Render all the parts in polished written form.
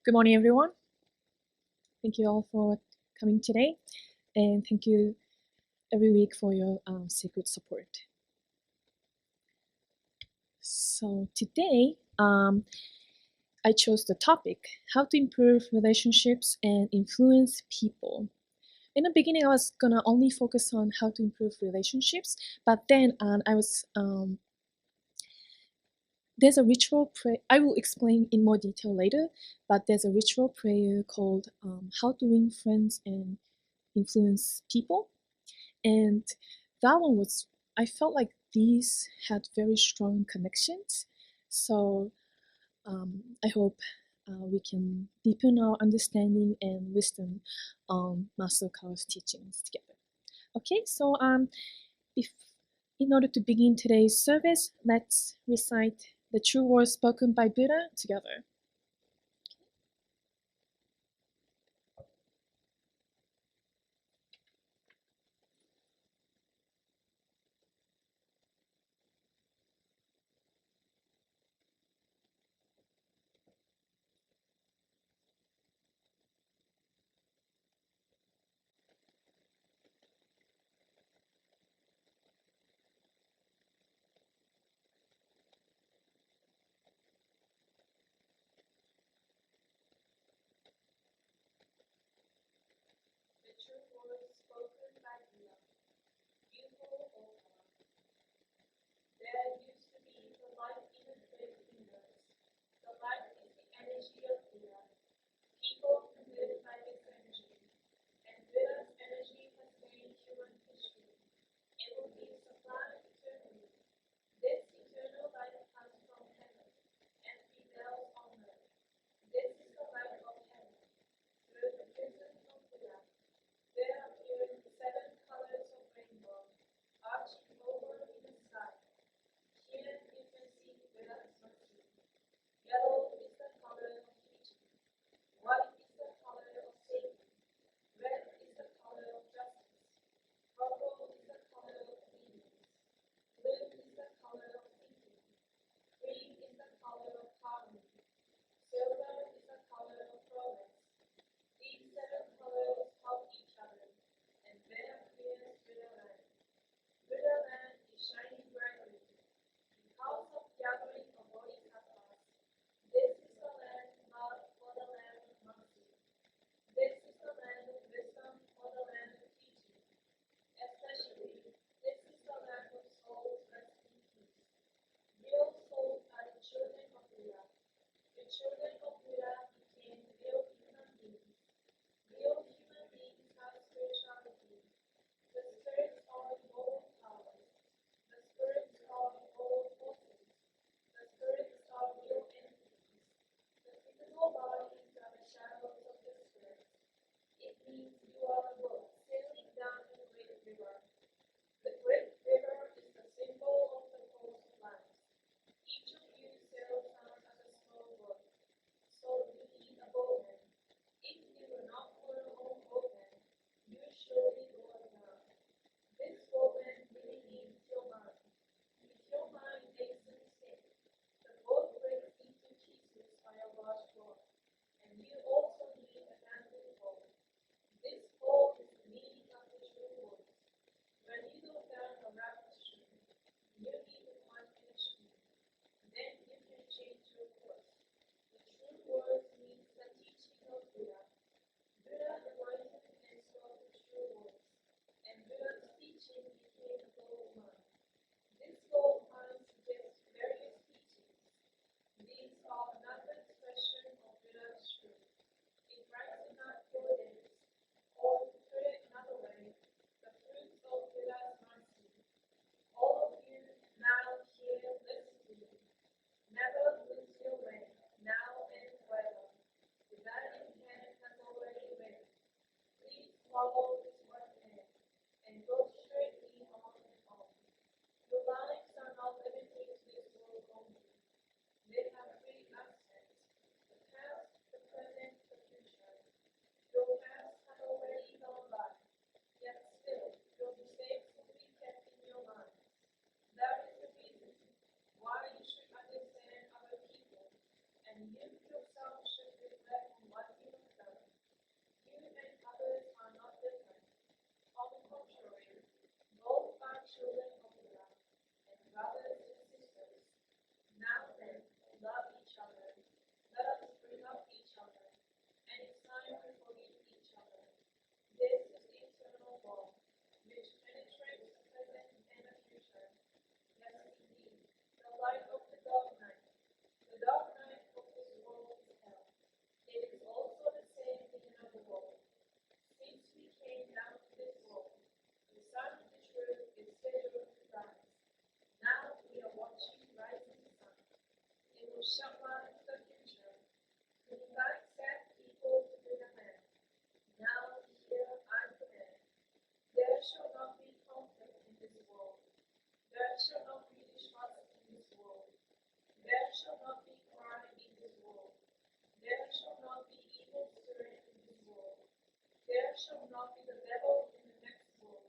Good morning, everyone. Thank you all for coming today, and thank you every week for your sacred support. So today, I chose the topic how to improve relationships and influence people. In the beginning, I was gonna only focus on how to improve relationships, but then I was there's a ritual prayer. I will explain in more detail later, but there's a ritual prayer called "How to Win Friends and Influence People," and that one was. I felt like these had very strong connections, so I hope we can deepen our understanding and wisdom on Master Kao's teachings together. Okay, so in order to begin today's service, let's recite the true words spoken by Buddha together. The true words spoken by Buddha. Beautiful old one. There used to be the light in the great universe. The light is the energy of Buddha. People live by this energy, and Buddha's energy has made human history. It will be supplied eternally. This eternal light comes from heaven and prevails on earth. This is the light of heaven. Through the prism of Buddha, there appeared 7 colors of rainbow, arching over in the sky. Here you can see Buddha's mercy. Yellow is the color of teaching. White is the color of safety. Red is the color of justice. Purple is the color of obedience. Blue is the color of thinking. Green is the color of harmony. Silver is the color of progress. These 7 colors help each other, and there appears Buddha land. Buddha land is shining brightly because of gathering of bodhisattvas. This is the land love for the land of mercy. This is the land of wisdom for the land of teaching. Especially, this is the land of souls resting in peace. Real souls are the children of Buddha. The children of Buddha became real human beings. Real human beings have spirituality. The spirits are the moral powers. The spirits are the moral forces. The spirits are real entities. The physical bodies are the shadows of the spirits. It means you are the boat sailing down the great river. The great river is the symbol of the course of life. Each of you sails down as a small boat. So you need a boatman. If you were not for your own boatman, you surely would have drowned. This boatman really needs your mind. If your mind makes a mistake, the boat breaks into pieces by a large rock. And you also need a handling pole. This pole There shall not be the devil in the next world,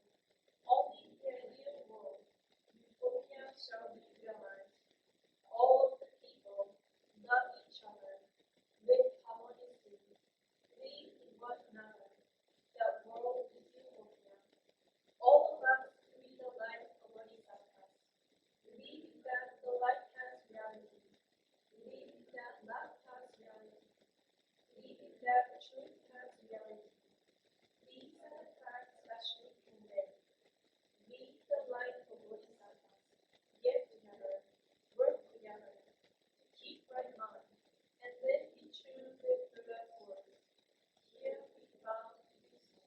only the ideal world, utopia shall be realized. All of the people love each other, live harmoniously, believe in one another. That world is utopia. All of us read the life of Bodhisattvas. Believe that the light has reality. Believe that love has reality. Believe that truth has reality. These are the facts that should convey. Lead the light of Bodhisattvas. Get together, work together, to keep right mind, and live in true with Buddha's words. Here we vow to do so.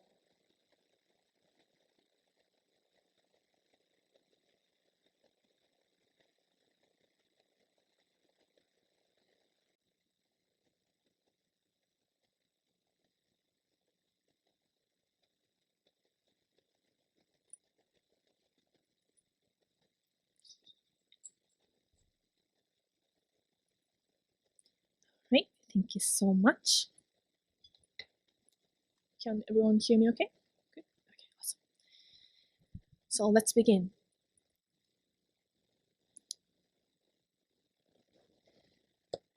Right, thank you so much. Can everyone hear me okay? Good. Okay, awesome. So let's begin.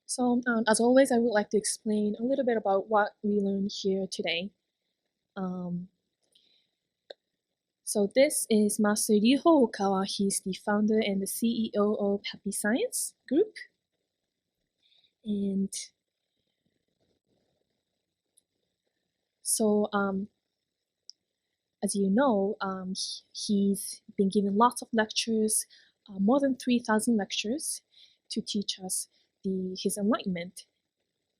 So as always, I would like to explain a little bit about what we learned here today. Um, so this is Master Ryuho Okawa. He's the founder and the CEO of Happy Science Group. And so as you know, he's been giving lots of lectures, more than 3,000 lectures, to teach us his enlightenment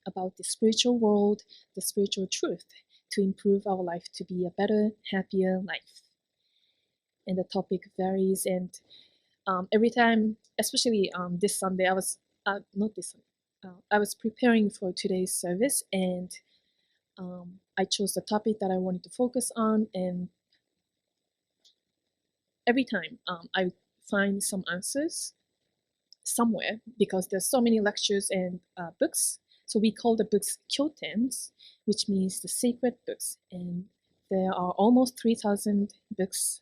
about the spiritual world, the spiritual truth, to improve our life to be a better, happier life. And the topic varies, and every time, especially this Sunday, I was not this Sunday, I was preparing for today's service, and I chose the topic that I wanted to focus on, and every time I find some answers somewhere because there's so many lectures and books. So we call the books kyotens, which means the sacred books, and there are almost 3,000 books,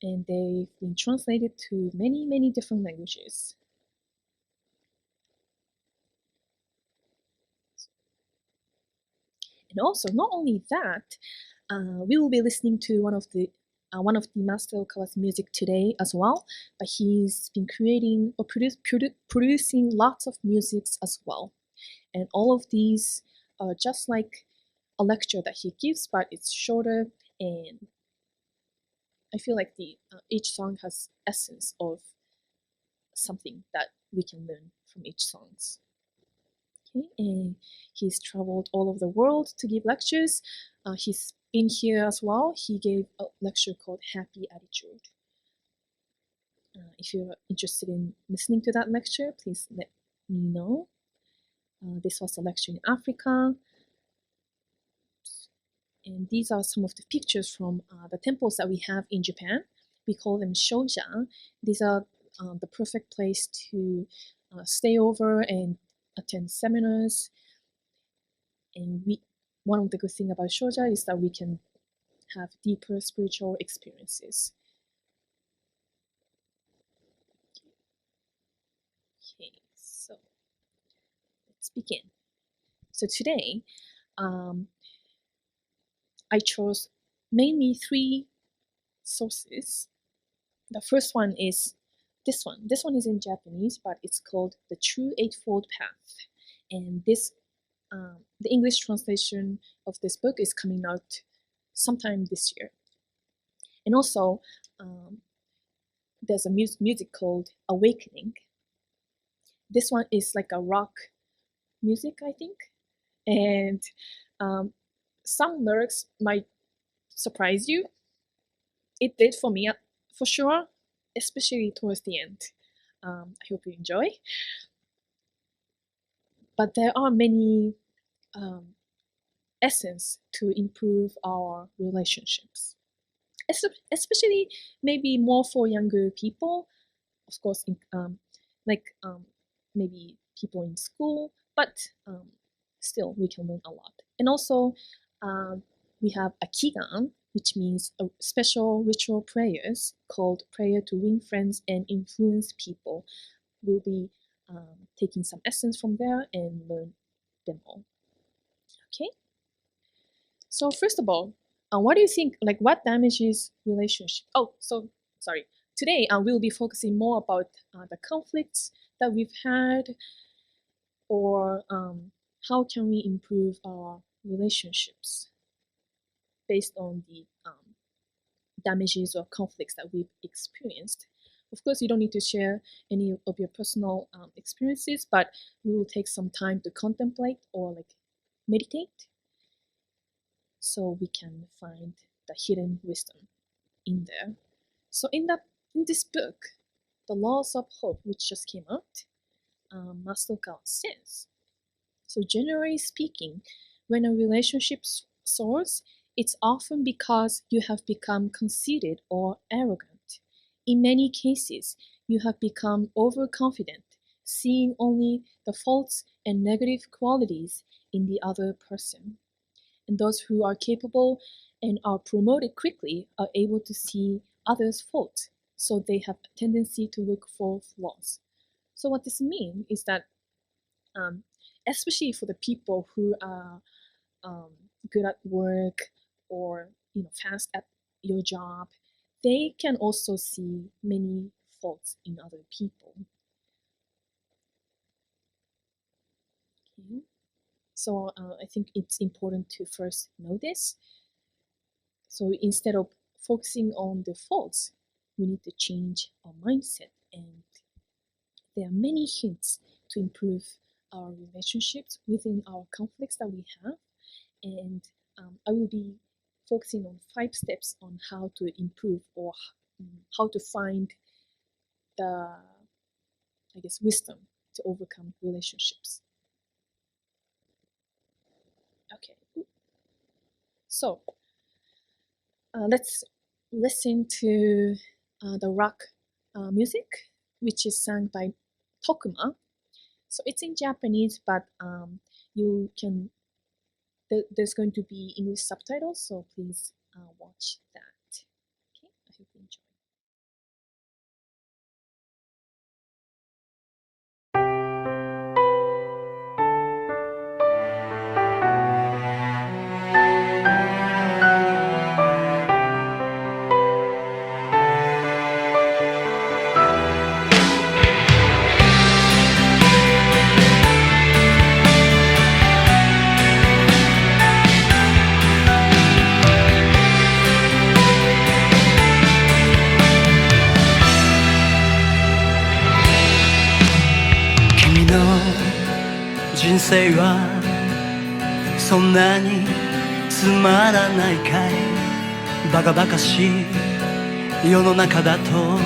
and they've been translated to many, many different languages. And also, not only that, we will be listening to one of the Master Okawa's music today as well, but he's been creating or producing lots of musics as well. And all of these are just like a lecture that he gives, but it's shorter, and I feel like each song has essence of something that we can learn from each songs. Okay, and he's traveled all over the world to give lectures. He's been here as well. He gave a lecture called Happy Attitude. If you're interested in listening to that lecture, please let me know. This was a lecture in Africa. And these are some of the pictures from the temples that we have in Japan. We call them shoja. These are the perfect place to stay over and attend seminars. And one of the good things about shoja is that we can have deeper spiritual experiences. Okay, so let's begin. So today, I chose mainly 3 sources. The first one is this one. This one is in Japanese, but it's called The True Eightfold Path. And this, the English translation of this book is coming out sometime this year. And also, there's a music called Awakening. This one is like a rock music, I think. And some lyrics might surprise you. It did for me, for sure, especially towards the end. I hope you enjoy. But there are many essence to improve our relationships, especially maybe more for younger people, of course, like maybe people in school, but still we can learn a lot. And also we have a kigan, which means a special ritual prayers called prayer to win friends and influence people. We'll be taking some essence from there and learn them all. Okay. So first of all, what do you think? Like, what damages relationship? Oh, so sorry. Today, we'll be focusing more about the conflicts that we've had, or how can we improve our relationships based on the damages or conflicts that we've experienced. Of course, you don't need to share any of your personal experiences, but we will take some time to contemplate or like meditate, so we can find the hidden wisdom in there. So in this book, The Laws of Hope, which just came out, Master Okawa says, so generally speaking, when a relationship soars, it's often because you have become conceited or arrogant. In many cases, you have become overconfident, seeing only the faults and negative qualities in the other person. And those who are capable and are promoted quickly are able to see others' faults, so they have a tendency to look for flaws. So what this means is that, especially for the people who are good at work or fast at your job, they can also see many faults in other people. Okay. So I think it's important to first know this. So instead of focusing on the faults, we need to change our mindset, and there are many hints to improve our relationships within our conflicts that we have, and I will be focusing on 5 steps on how to improve, or how to find the, wisdom to overcome relationships. Okay, so let's listen to the rock music, which is sung by Tokuma. So it's in Japanese, but you can. There's going to be English subtitles, so please watch that. Okay, I hope you enjoy. 人生はそんなにつまらないかい、バカバカしい世の中だと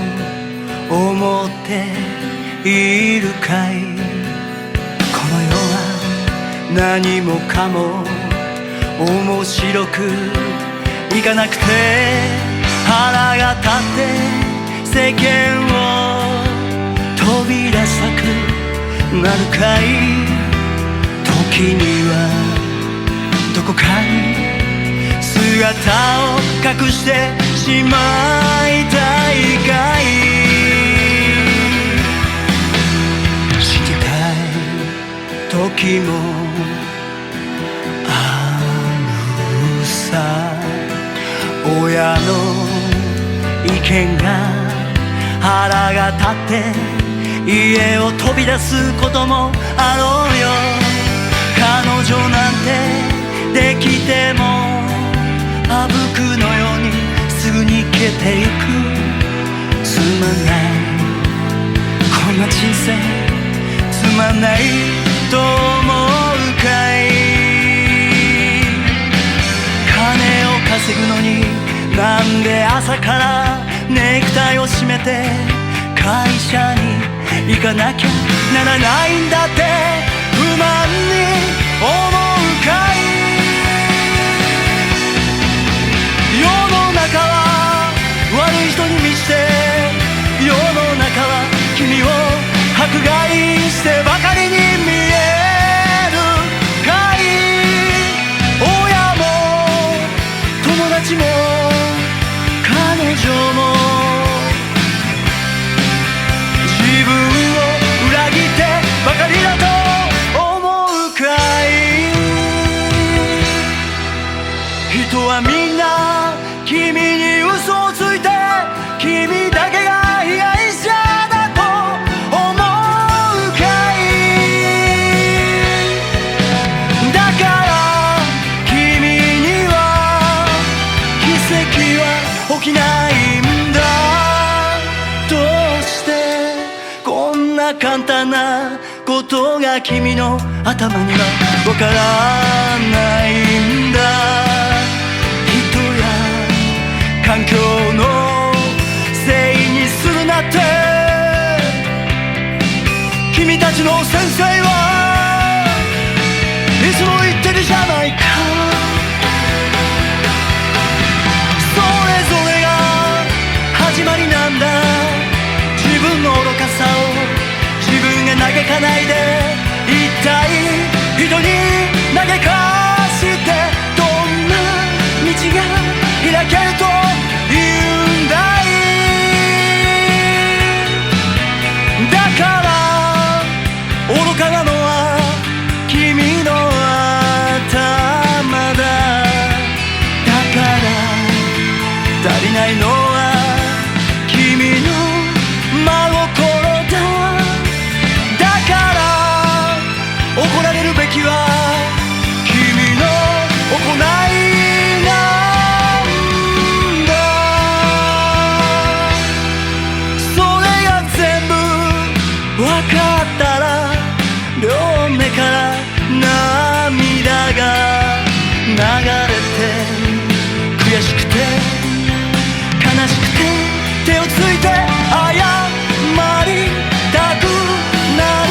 思っているかい。この世は何もかも面白くいかなくて、腹が立って世間を飛び出したくなるかい。時にはどこかに姿を隠してしまいたいかい。死にたい時もあるさ。親の意見が腹が立って家を飛び出すこともあろうよ。彼女なんてできてもあぶくのようにすぐに消えていく。つまんないこんな人生つまんないと思うかい。金を稼ぐのになんで朝からネクタイを締めて会社に行かなきゃならないんだって不満に思うかい。世の中は悪い人に満ちて、世の中は君を迫害してばかりに見えるかい。親も人はみんな君に嘘をついて君だけが被害者だと思うかい。だから君には奇跡は起きないんだ。どうしてこんな簡単なことが君の頭にはわからないんだ。人や環境のせいにするなって、君たちの先生はいつも言ってるじゃないか。それぞれが始まりなんだ。自分の愚かさを自分が嘆かないで、一体人に嘆かしてどんな道が開けるというんだい。だから愚かなのは君の頭だ。だから足りないのは君の真心だ。だから怒られるべきは君の行いなんだ。それが全部わかったら両目から涙が流れて、悔しくて悲しくて手をついて謝りたくなる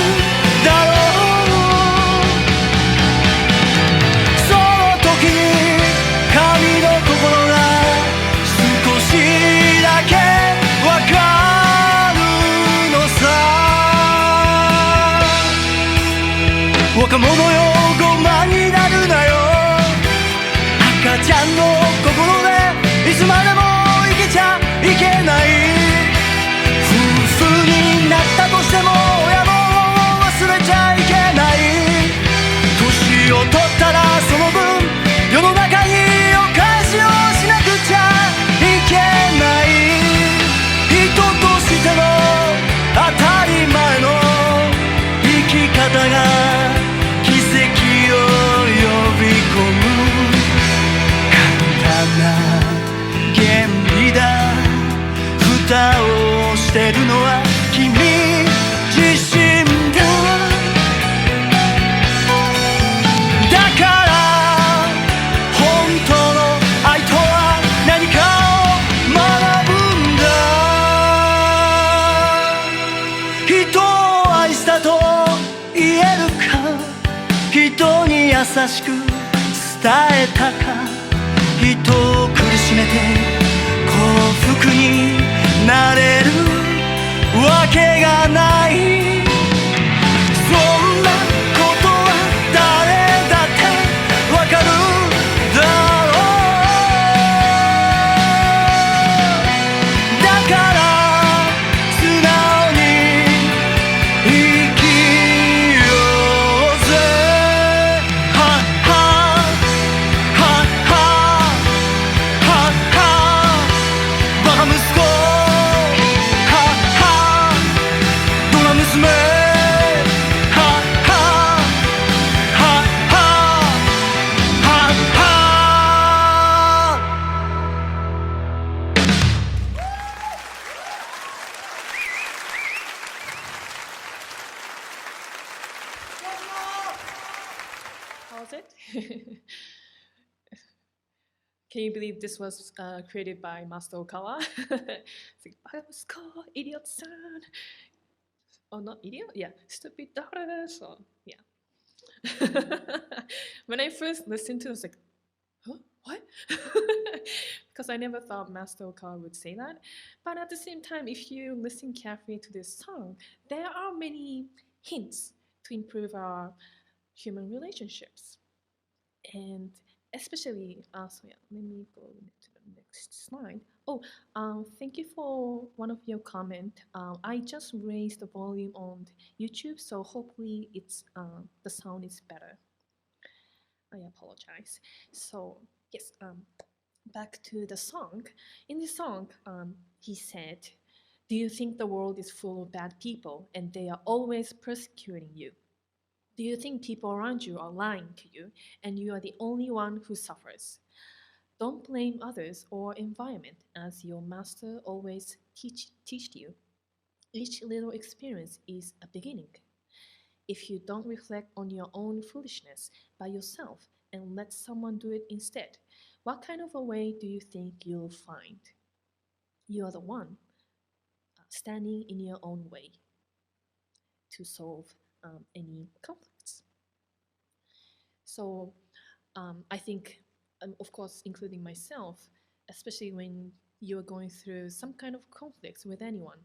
だろう。その時に神の心が少しだけわかるのさ。若者よ傲慢になるなよ。赤ちゃんの心でいつまでも生きちゃいけない。夫婦になったとしても親も忘れちゃいけない。年を取ったらその分世の中にお返しをしなくちゃいけない。人としての当たり前の生き方が奇跡を呼び込む簡単な原理だ。蓋をしてるのは君自身だ。だから本当の愛とは何かを学ぶんだ。人を愛したと言えるか。人に優しく伝えたか。人を苦しめて幸福になれるわけがない。そんなことは誰だってわかるだろう。だから素直に生きようぜ。はっははっははっはバカ息子、はっはドラ娘、はっははっははっは。How was it? Can you believe this was created by Master Okawa? It's like, Bakamusuko, idiot son. Oh, not idiot? Yeah, stupid daughter. So, yeah. When I first listened to it, I was like, huh? What? Because I never thought Master Okawa would say that. But at the same time, if you listen carefully to this song, there are many hints to improve our human relationships. And especially, so yeah, let me go to the next slide. Oh, thank you for one of your comment. I just raised the volume on YouTube, so hopefully it's the sound is better. I apologize. So Yes, back to the song. In the song, he said, "Do you think the world is full of bad people and they are always persecuting you? Do you think people around you are lying to you and you are the only one who suffers? Don't blame others or environment, as your master always teach you. Each little experience is a beginning. If you don't reflect on your own foolishness by yourself and let someone do it instead, what kind of a way do you think you'll find? You are the one standing in your own way to solve any conflicts." So I think, of course, including myself, especially when you're going through some kind of conflicts with anyone,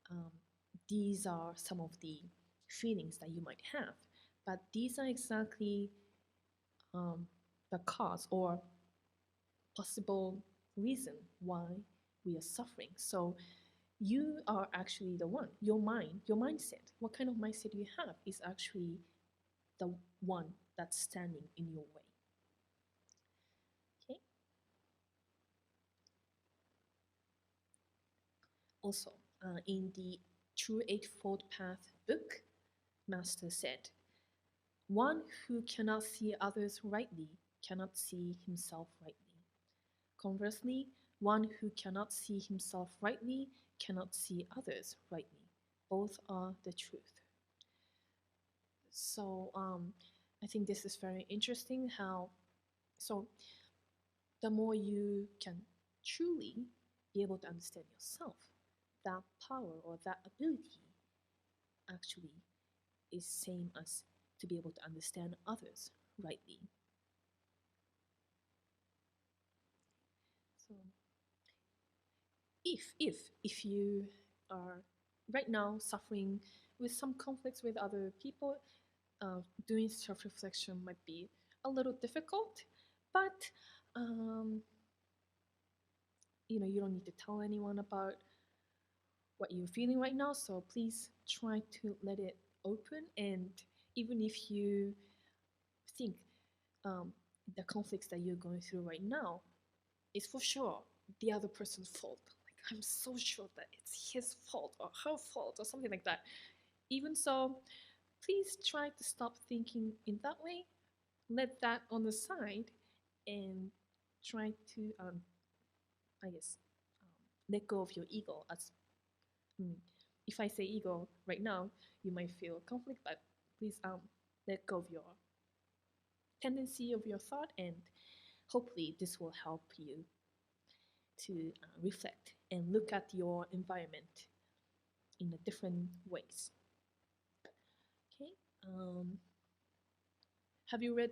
um, these are some of the feelings that you might have. But these are exactly the cause or possible reason why we are suffering. So you are actually the one. Your mind, your mindset, what kind of mindset you have is actually the one that's standing in your way. Okay. Also, in the True Eightfold Path book, Master said, "One who cannot see others rightly cannot see himself rightly. Conversely, one who cannot see himself rightly cannot see others rightly. Both are the truth." So I think this is very interesting how, so the more you can truly be able to understand yourself, that power or that ability actually is same as to be able to understand others rightly. So if you are right now suffering with some conflicts with other people, doing self-reflection might be a little difficult, but you don't need to tell anyone about what you're feeling right now. So please try to let it open, and even if you think the conflicts that you're going through right now is for sure the other person's fault. Like, I'm so sure that it's his fault or her fault or something like that. Even so, please try to stop thinking in that way. Let that on the side and try to, I guess, let go of your ego. As if I say ego right now, you might feel conflict, but please let go of your tendency of your thought, and hopefully this will help you to reflect and look at your environment in a different ways. Okay. Have you read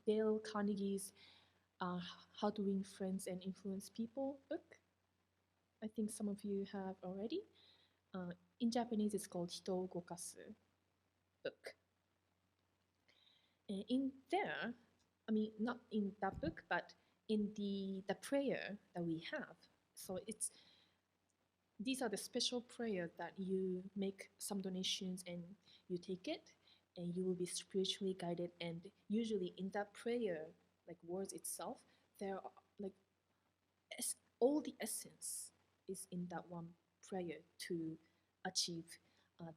Dale Carnegie's How to Win Friends and Influence People book? I think some of you have already. In Japanese, it's called Hito o Gokasu book. And in there, I mean, not in that book, but in the prayer that we have. So these are the special prayer that you make some donations and you take it, and you will be spiritually guided. And usually in that prayer, like words itself, there are like all the essence is in that one prayer to achieve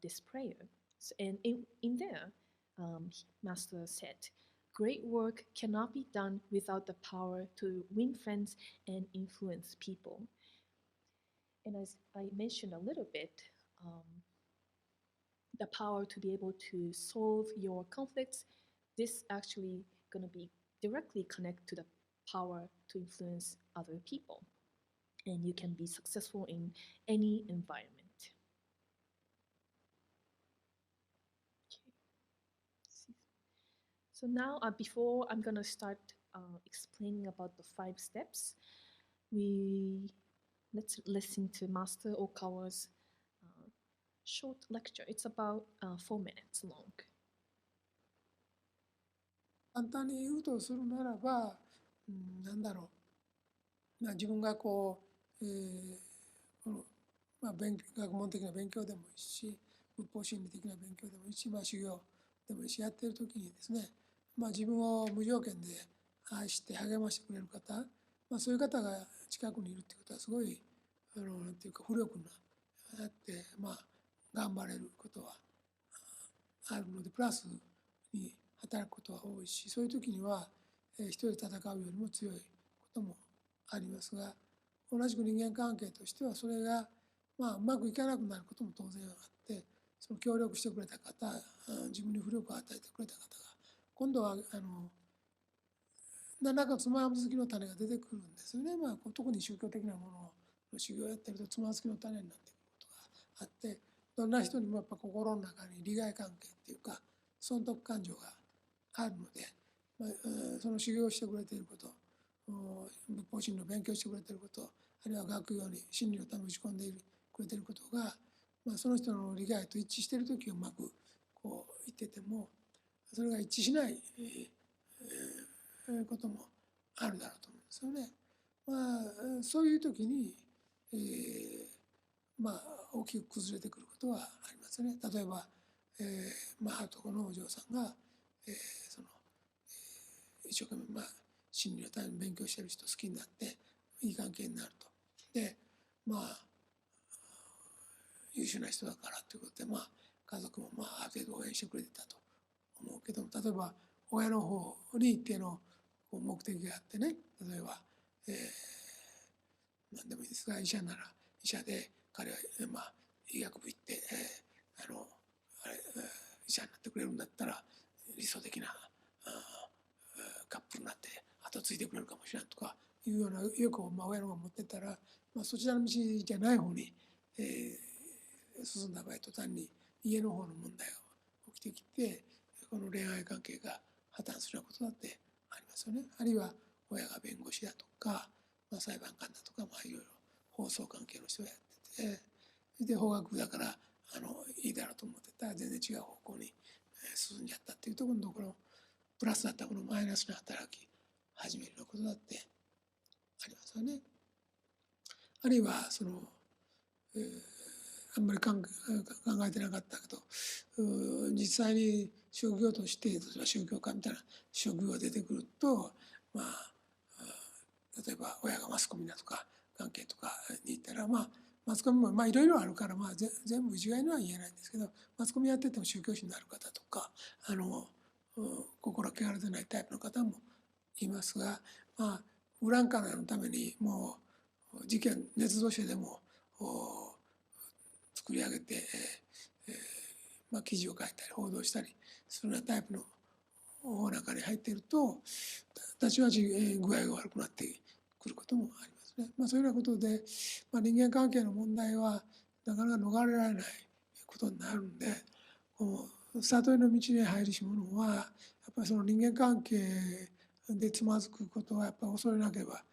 this prayer. So, and in there, Master said, "Great work cannot be done without the power to win friends and influence people." And as I mentioned a little bit, the power to be able to solve your conflicts, this actually going to be directly connect to the power to influence other people. And you can be successful in any environment. Okay. So now, before I'm going to start explaining about the 5 steps, let's listen to Master Okawa's short lecture. It's about 4 minutes long. 簡単に言うとするならば、なんだろう、自分がこの学問的な勉強でもいいし、仏法真理的な勉強でもいいし、修行でもいいし、やってる時にですね、自分を無条件で愛して励ましてくれる方、そういう方が近くにいるっていうことはすごいなんていうか浮力になって、頑張れることはあるので、プラスに働くことは多いし、そういう時には一人で戦うよりも強いこともありますが、同じく人間関係としてはそれがうまくいかなくなることも当然あって、その協力してくれた方、自分に浮力を与えてくれた方が今度は何らかつまずきの種が出てくるんですよね。特に宗教的なものの修行をやってるとつまずきの種になってくることがあって、どんな人にもやっぱ心の中に利害関係っていうか損得感情があるので、その修行をしてくれていること、仏法真理の勉強してくれていること、あるいは学業に真理のため打ち込んでくれていることが、その人の利害と一致している時はうまくこう言ってても、それが一致しない、こともあるだろうと思うんですよね。そういう時に、大きく崩れてくることはありますね。例えば、ハートコのお嬢さんが、一生懸命真理のために勉強してる人好きになっていい関係になると。で優秀な人だからということで家族もある程度応援してくれてたと思うけども、例えば親の方に一定の目的があってね、例えば、何でもいいですが、医者なら医者で彼は医学部行って、医者になってくれるんだったら理想的なカップルになって後継いでくれるかもしれんとかいうような欲を親の方が持ってたら、そちらの道じゃない方に、進んだ場合、途端に家の方の問題が起きてきて、この恋愛関係が破綻するようなことだってありますよね。あるいは親が弁護士だとか、裁判官だとか、いろいろ法曹関係の人をやってて、それで法学部だからいいだろうと思ってたら全然違う方向に進んじゃったっていうところのところ、プラスだったものマイナスに働き始めるようなことだってありますよね。あるいはあんまり考えてなかったけど、実際に職業として例えば宗教家みたいな職業が出てくると、例えば親がマスコミだとか関係とかに行ったら、マスコミもいろいろあるから、全部一概には言えないんですけど、マスコミやってても宗教師になる方とか心汚れてないタイプの方もいますが、ウランカナのためにもう事件捏造してでも作り上げて、記事を書いたり報道したりするようなタイプの中に入っていると、たちまち具合が悪くなってくることもありますね。そういうようなことで、人間関係の問題はなかなか逃れられないことになるんで、悟りの道に入る者はやっぱりその人間関係でつまずくことはやっぱり恐れなければ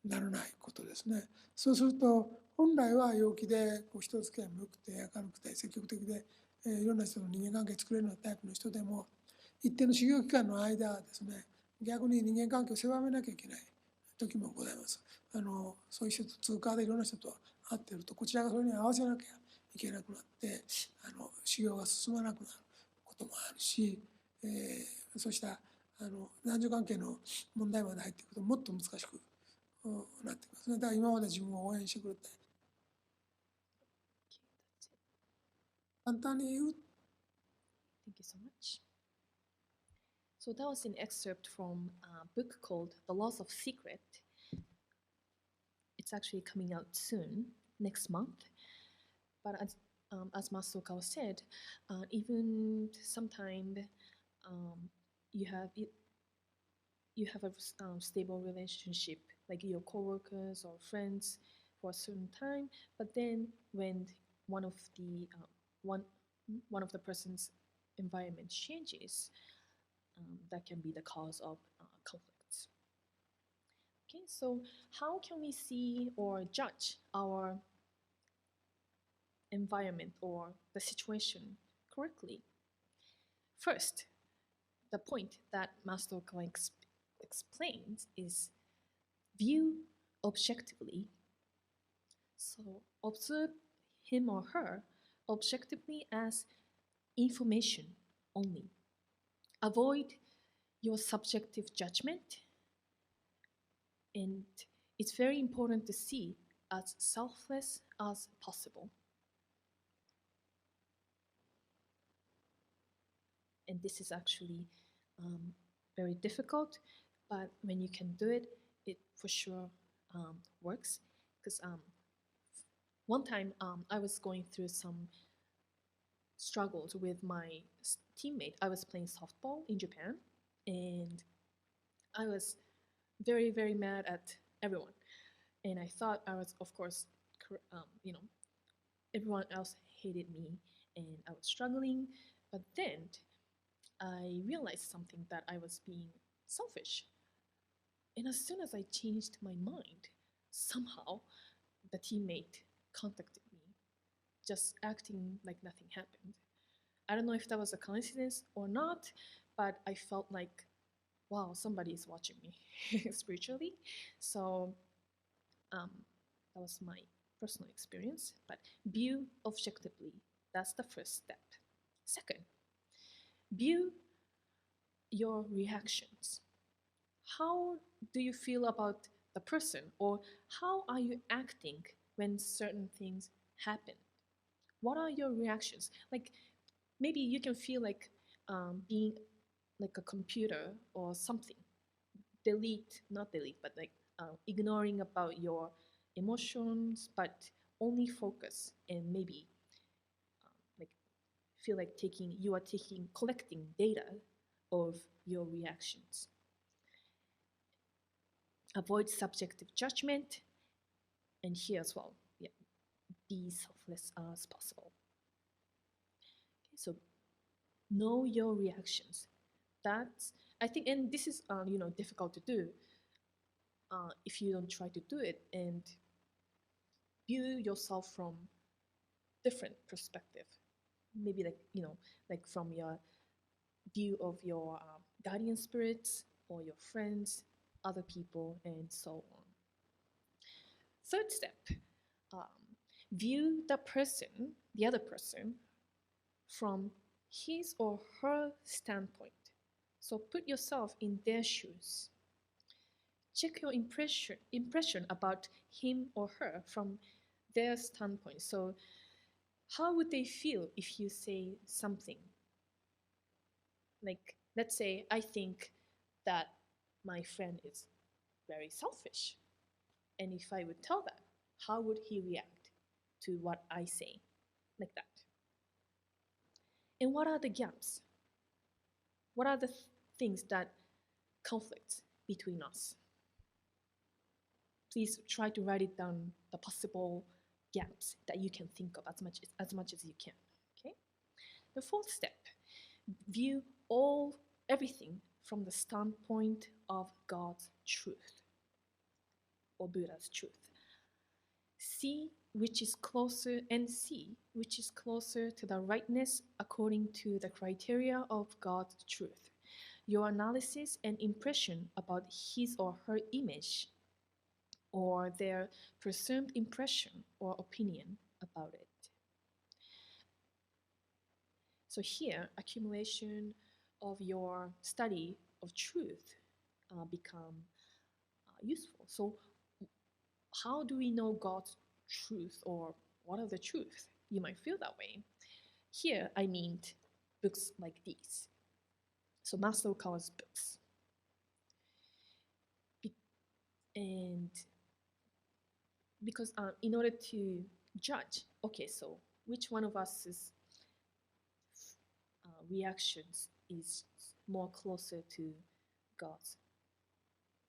ならないことですね。そうすると本来は陽気で人付き合いも良くて明るくて積極的で、いろんな人の人間関係作れるようなタイプの人でも一定の修行期間の間はですね、逆に人間関係を狭めなきゃいけない時もございます。そういう人と通過でいろんな人と会っていると、こちらがそれに合わせなきゃいけなくなって修行が進まなくなることもあるし、そうした男女関係の問題まで入っていくともっと難しくなってきますね。だから今まで自分を応援してくれて簡単に言う。 Thank you so much. So that was an excerpt from a book called The Laws of Secret. It's actually coming out soon, next month. But as Master Okawa said, even sometimes you have a stable relationship, like your coworkers or friends, for a certain time. But then when one of the person's environment changes, that can be the cause of conflicts. Okay, so how can we see or judge our environment or the situation correctly? First, the point that Master Okawa explains is view objectively. So observe him or her objectively as information only. Avoid your subjective judgment And it's very important to see as selfless as possible. And this is actually very difficult, but when you can do it, it for sure works. Because one time I was going through some struggles with my teammate. I was playing softball in Japan, and I was very, very mad at everyone. And I thought I was, of course, everyone else hated me, and I was struggling. But then I realized something, that I was being selfish. And as soon as I changed my mind, somehow the teammate contacted me, just acting like nothing happened. I don't know if that was a coincidence or not, but I felt like, wow, somebody is watching me spiritually. So that was my personal experience. But view objectively, that's the first step. Second, view your reactions. How do you feel about the person, or how are you acting when certain things happen? What are your reactions? Like, maybe you can feel like being like a computer or something. Not delete, but like ignoring about your emotions, but only focus and maybe like feel like collecting data of your reactions. Avoid subjective judgment, and here as well, yeah, be selfless as possible. Okay, so know your reactions. That's, I think, and this is difficult to do if you don't try to do it and view yourself from different perspective. Maybe like from your view of your guardian spirits or your friends, other people, and so on. Third step, view the other person, from his or her standpoint. So put yourself in their shoes. Check your impression about him or her from their standpoint. So how would they feel if you say something? Like, let's say I think that my friend is very selfish. And if I would tell that, how would he react to what I say? Like that. And what are the gaps? What are the things that conflict between us? Please try to write it down, the possible gaps that you can think of as much as you can. Okay? The fourth step, view everything from the standpoint of God's truth or Buddha's truth. See which is closer to the rightness according to the criteria of God's truth. Your analysis and impression about his or her image, or their presumed impression or opinion about it. So here, accumulation of your study of truth become useful. So how do we know God's truth, or what are the truth? You might feel that way. Here, I mean books like these. So Master Okawa's books. And because in order to judge, okay, so which one of us's reactions is more closer to God's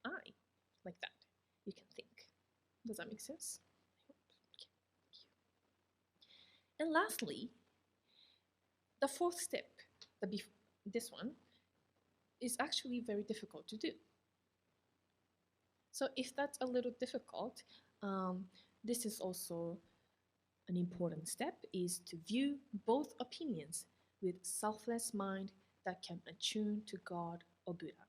eye, like that, you can think. Does that make sense? I hope. Okay. Thank you. And lastly, the fourth step, this one, is actually very difficult to do. So if that's a little difficult, this is also an important step, is to view both opinions with selfless mind that can attune to God or Buddha.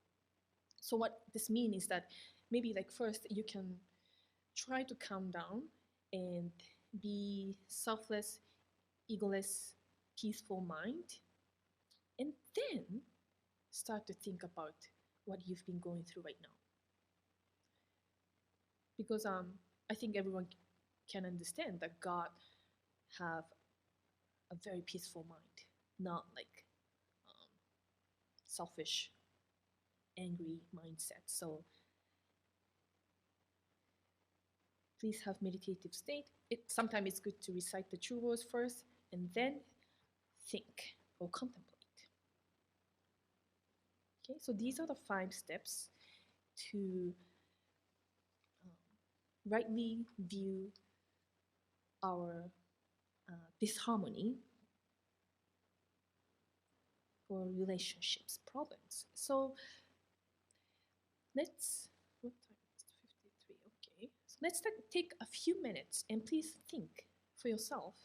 So what this means is that maybe like first you can try to calm down and be selfless, egoless, peaceful mind, and then start to think about what you've been going through right now. because I think everyone can understand that God have a very peaceful mind, not like selfish, angry mindset. So please have meditative state. Sometimes it's good to recite the true words first and then think or contemplate. Okay, so these are the 5 steps to rightly view our disharmony or relationships problems. So let's, what time is it? 53, okay. So let's take a few minutes and please think for yourself.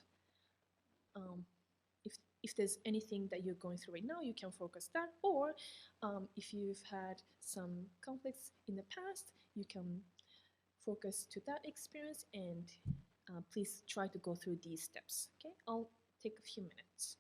If there's anything that you're going through right now, you can focus that. Or if you've had some conflicts in the past, you can focus to that experience and please try to go through these steps. Okay, I'll take a few minutes.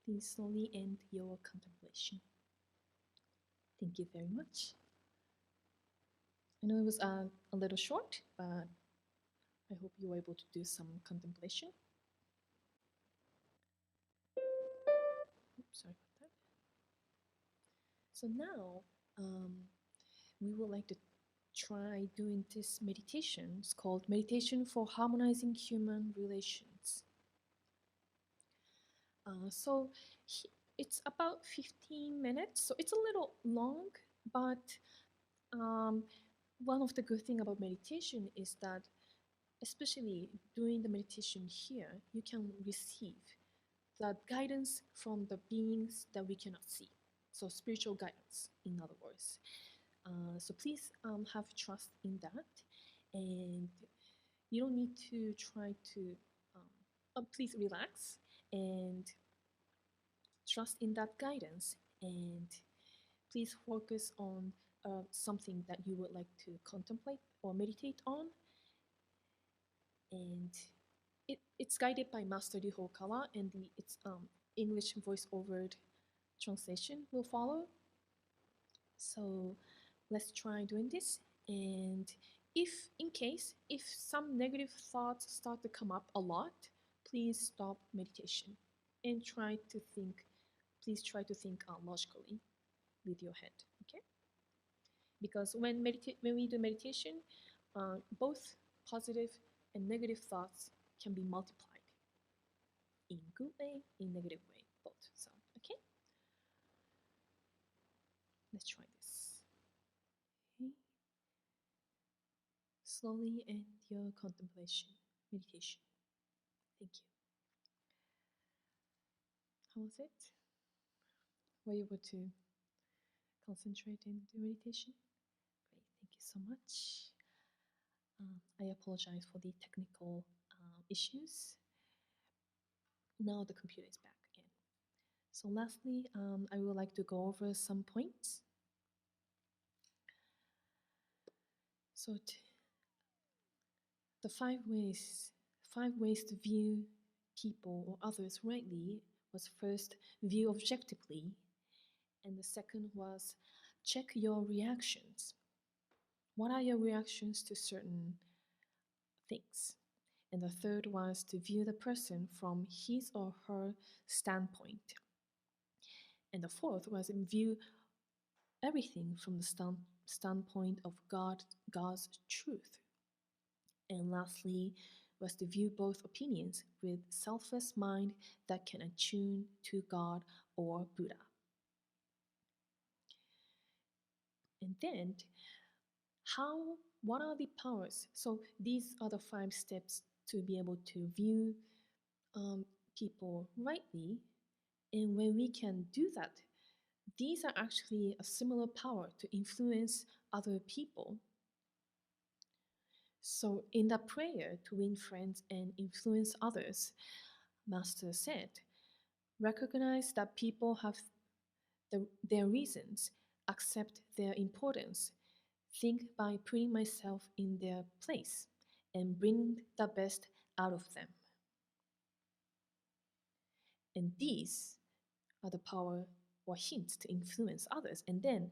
Okay, please slowly end your contemplation. Thank you very much. I know it was a little short, but I hope you were able to do some contemplation. Oops, sorry about that. So now we would like to try doing this meditation. It's called Meditation for Harmonizing Human Relations. So it's about 15 minutes, so it's a little long, but one of the good things about meditation is that, especially doing the meditation here, you can receive the guidance from the beings that we cannot see. So spiritual guidance, in other words. So please have trust in that, and you don't need to try to. Please relax and trust in that guidance, and please focus on something that you would like to contemplate or meditate on. And it's guided by Master Ryu Hokawa, and its English voice-over translation will follow. So let's try doing this. And if some negative thoughts start to come up a lot, please stop meditation and please try to think logically with your head, okay? Because when we do meditation, both positive and negative thoughts can be multiplied in good way, in negative way, both. So, okay? Let's try this. Okay. Slowly end your contemplation, meditation. Thank you. How was it? Were you able to concentrate and do meditation? Great, thank you so much. I apologize for the technical issues. Now the computer is back again. So lastly, I would like to go over some points. So the five ways to view people or others rightly was first, view objectively, and the second was check your reactions. What are your reactions to certain things? And the third was to view the person from his or her standpoint. And the fourth was view everything from the standpoint of God's truth. And lastly was to view both opinions with selfless mind that can attune to God or Buddha. And then, what are the powers? So these are the 5 steps to be able to view people rightly. And when we can do that, these are actually a similar power to influence other people. So in that prayer to win friends and influence others, Master said, recognize that people have their reasons, accept their importance, think by putting myself in their place, and bring the best out of them. And these are the power or hints to influence others. And then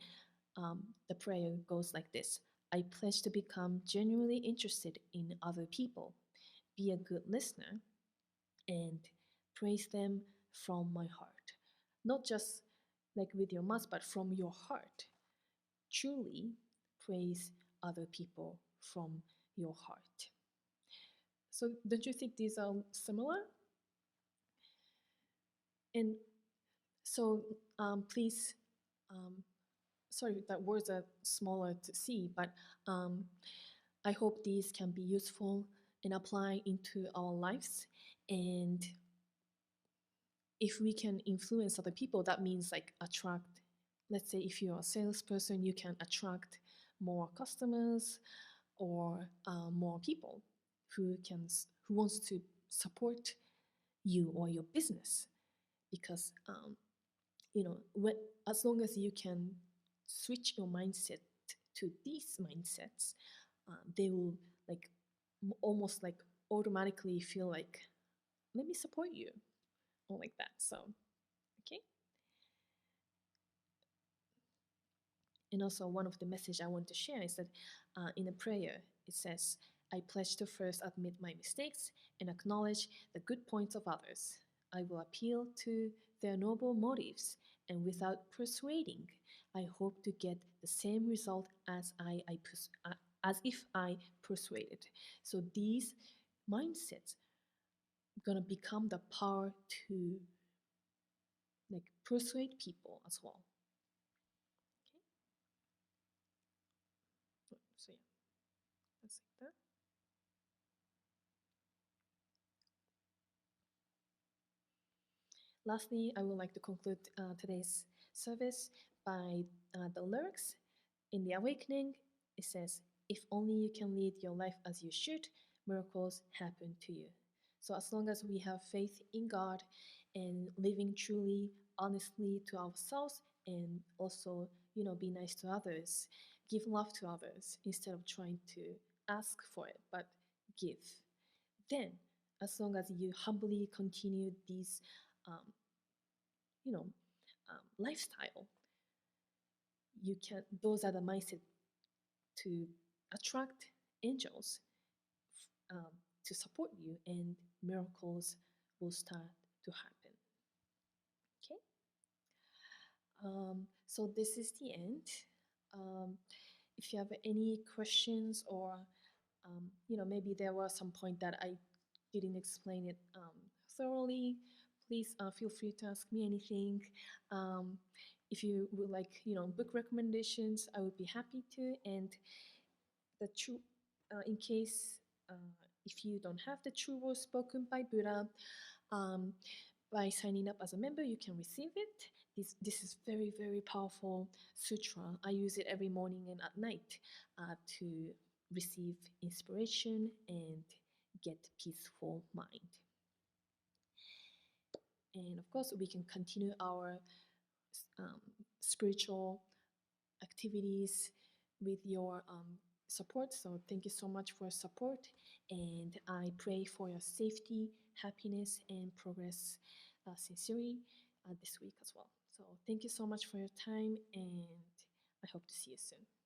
the prayer goes like this: I pledge to become genuinely interested in other people, be a good listener, and praise them from my heart. Not just like with your mouth, but from your heart. Truly praise other people from your heart. So don't you think these are similar? And so please, sorry that words are smaller to see, but I hope these can be useful and apply into our lives. And if we can influence other people, that means like attract, let's say if you're a salesperson, you can attract more customers or more people who wants to support you or your business. Because as long as you can switch your mindset to these mindsets, they will like almost like automatically feel like, let me support you, or like that. So, okay. And also one of the message I want to share is that in a prayer, it says, I pledge to first admit my mistakes and acknowledge the good points of others. I will appeal to their noble motives, and without persuading, I hope to get the same result as if I persuaded. So these mindsets are gonna become the power to like persuade people as well. Okay. So yeah, that's like that. Lastly, I would like to conclude today's service by the lyrics. In The Awakening, it says, "If only you can lead your life as you should, miracles happen to you." So as long as we have faith in God and living truly, honestly to ourselves, and also, be nice to others, give love to others instead of trying to ask for it, but give. Then, as long as you humbly continue these, um, lifestyle, you can. Those are the mindset to attract angels to support you, and miracles will start to happen. Okay. So this is the end. If you have any questions, or maybe there was some point that I didn't explain it thoroughly, please feel free to ask me anything. If you would like, book recommendations, I would be happy to. And the true, in case if you don't have the true words spoken by Buddha, um, by signing up as a member, you can receive it. This is very, very powerful sutra. I use it every morning and at night to receive inspiration and get peaceful mind. And of course, we can continue our spiritual activities with your support. So thank you so much for your support, and I pray for your safety, happiness, and progress sincerely this week as well. So thank you so much for your time, and I hope to see you soon.